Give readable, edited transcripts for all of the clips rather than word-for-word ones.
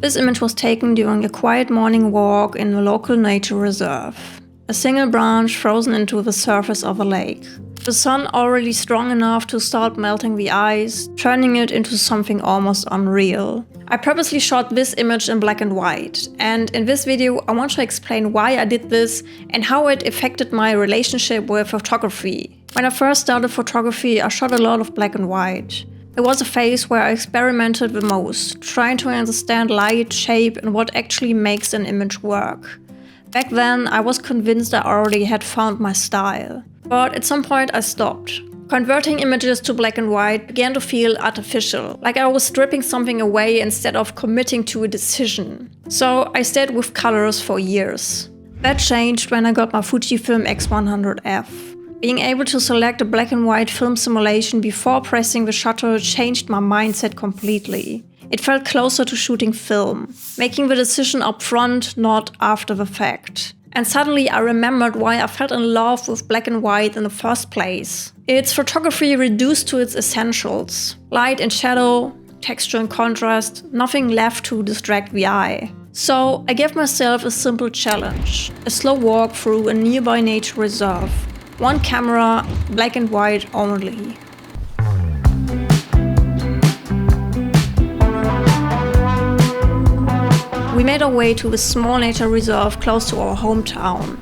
This image was taken during a quiet morning walk in a local nature reserve. A single branch frozen into the surface of a lake. The sun already strong enough to start melting the ice, turning it into something almost unreal. I purposely shot this image in black and white, and in this video I want to explain why I did this and how it affected my relationship with photography. When I first started photography, I shot a lot of black and white. It was a phase where I experimented the most, trying to understand light, shape, and what actually makes an image work. Back then, I was convinced I already had found my style. But at some point I stopped. Converting images to black and white began to feel artificial, like I was stripping something away instead of committing to a decision. So I stayed with colors for years. That changed when I got my Fujifilm X100F. Being able to select a black and white film simulation before pressing the shutter changed my mindset completely. It felt closer to shooting film, making the decision up front, not after the fact. And suddenly I remembered why I fell in love with black and white in the first place. It's photography reduced to its essentials. Light and shadow, texture and contrast, nothing left to distract the eye. So I gave myself a simple challenge. A slow walk through a nearby nature reserve. One camera, black and white only. We made our way to a small nature reserve close to our hometown.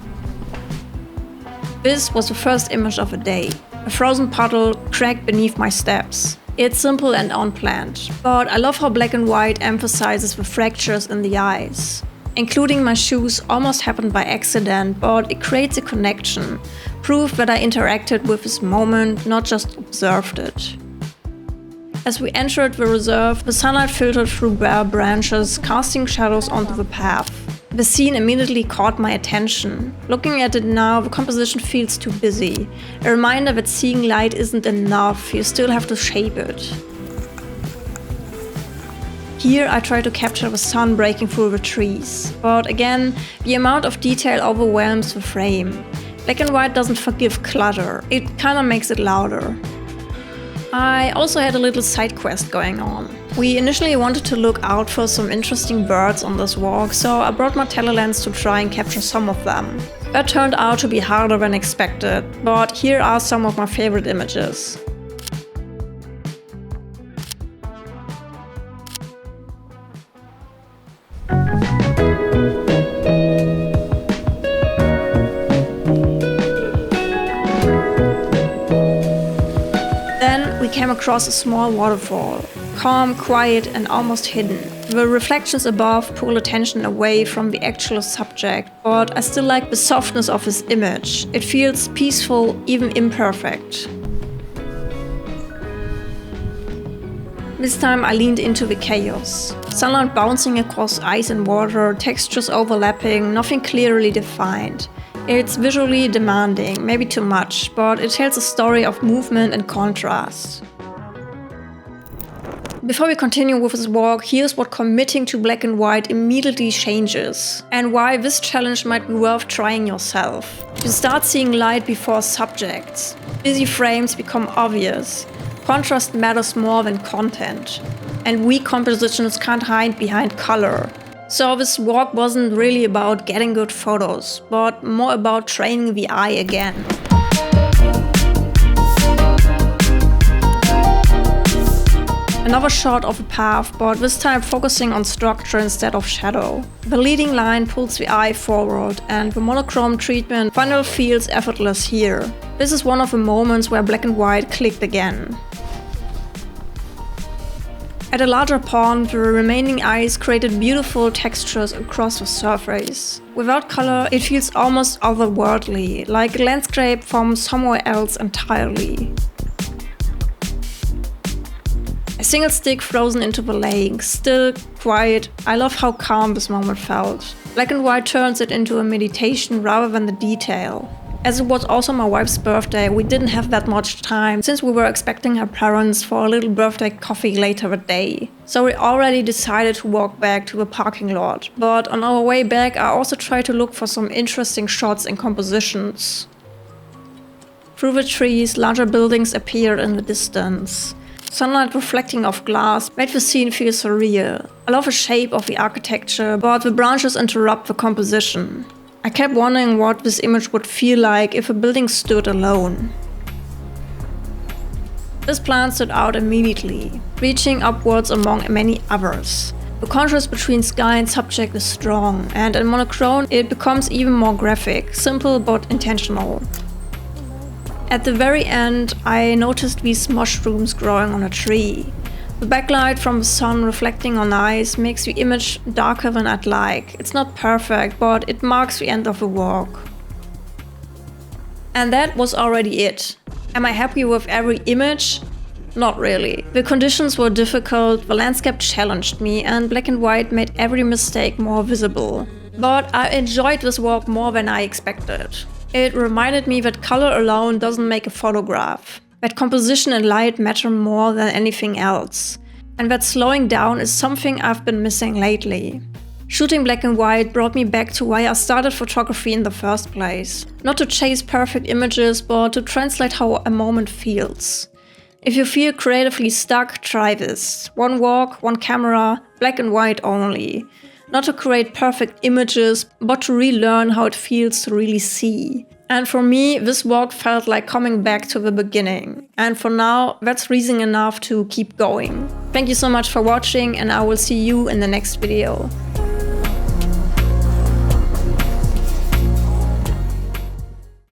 This was the first image of the day. A frozen puddle cracked beneath my steps. It's simple and unplanned, but I love how black and white emphasizes the fractures in the eyes. Including my shoes almost happened by accident, but it creates a connection. Proof that I interacted with this moment, not just observed it. As we entered the reserve, the sunlight filtered through bare branches, casting shadows onto the path. The scene immediately caught my attention. Looking at it now, the composition feels too busy. A reminder that seeing light isn't enough, you still have to shape it. Here I try to capture the sun breaking through the trees. But again, the amount of detail overwhelms the frame. Black and white doesn't forgive clutter, it kinda makes it louder. I also had a little side quest going on. We initially wanted to look out for some interesting birds on this walk, so I brought my telelens to try and capture some of them. That turned out to be harder than expected, but here are some of my favorite images. We came across a small waterfall, calm, quiet, and almost hidden. The reflections above pull attention away from the actual subject, but I still like the softness of this image. It feels peaceful, even imperfect. This time I leaned into the chaos. Sunlight bouncing across ice and water, textures overlapping, nothing clearly defined. It's visually demanding, maybe too much, but it tells a story of movement and contrast. Before we continue with this walk, here's what committing to black and white immediately changes, and why this challenge might be worth trying yourself. You start seeing light before subjects. Busy frames become obvious. Contrast matters more than content. And weak compositions can't hide behind color. So this walk wasn't really about getting good photos, but more about training the eye again. Another shot of a path, but this time focusing on structure instead of shadow. The leading line pulls the eye forward, and the monochrome treatment finally feels effortless here. This is one of the moments where black and white clicked again. At a larger pond, the remaining ice created beautiful textures across the surface. Without color, it feels almost otherworldly, like a landscape from somewhere else entirely. A single stick frozen into the lake, still, quiet. I love how calm this moment felt. Black and white turns it into a meditation rather than the detail. As it was also my wife's birthday, we didn't have that much time since we were expecting her parents for a little birthday coffee later that day. So we already decided to walk back to the parking lot. But on our way back, I also tried to look for some interesting shots and compositions. Through the trees, larger buildings appeared in the distance. Sunlight reflecting off glass made the scene feel surreal. I love the shape of the architecture, but the branches interrupt the composition. I kept wondering what this image would feel like if a building stood alone. This plant stood out immediately, reaching upwards among many others. The contrast between sky and subject is strong, and in monochrome it becomes even more graphic, simple but intentional. At the very end, I noticed these mushrooms growing on a tree. The backlight from the sun reflecting on ice makes the image darker than I'd like. It's not perfect, but it marks the end of the walk. And that was already it. Am I happy with every image? Not really. The conditions were difficult, the landscape challenged me, and black and white made every mistake more visible. But I enjoyed this walk more than I expected. It reminded me that color alone doesn't make a photograph, that composition and light matter more than anything else, and that slowing down is something I've been missing lately. Shooting black and white brought me back to why I started photography in the first place. Not to chase perfect images, but to translate how a moment feels. If you feel creatively stuck, try this. One walk, one camera, black and white only. Not to create perfect images, but to relearn how it feels to really see. And for me, this walk felt like coming back to the beginning. And for now, that's reason enough to keep going. Thank you so much for watching, and I will see you in the next video.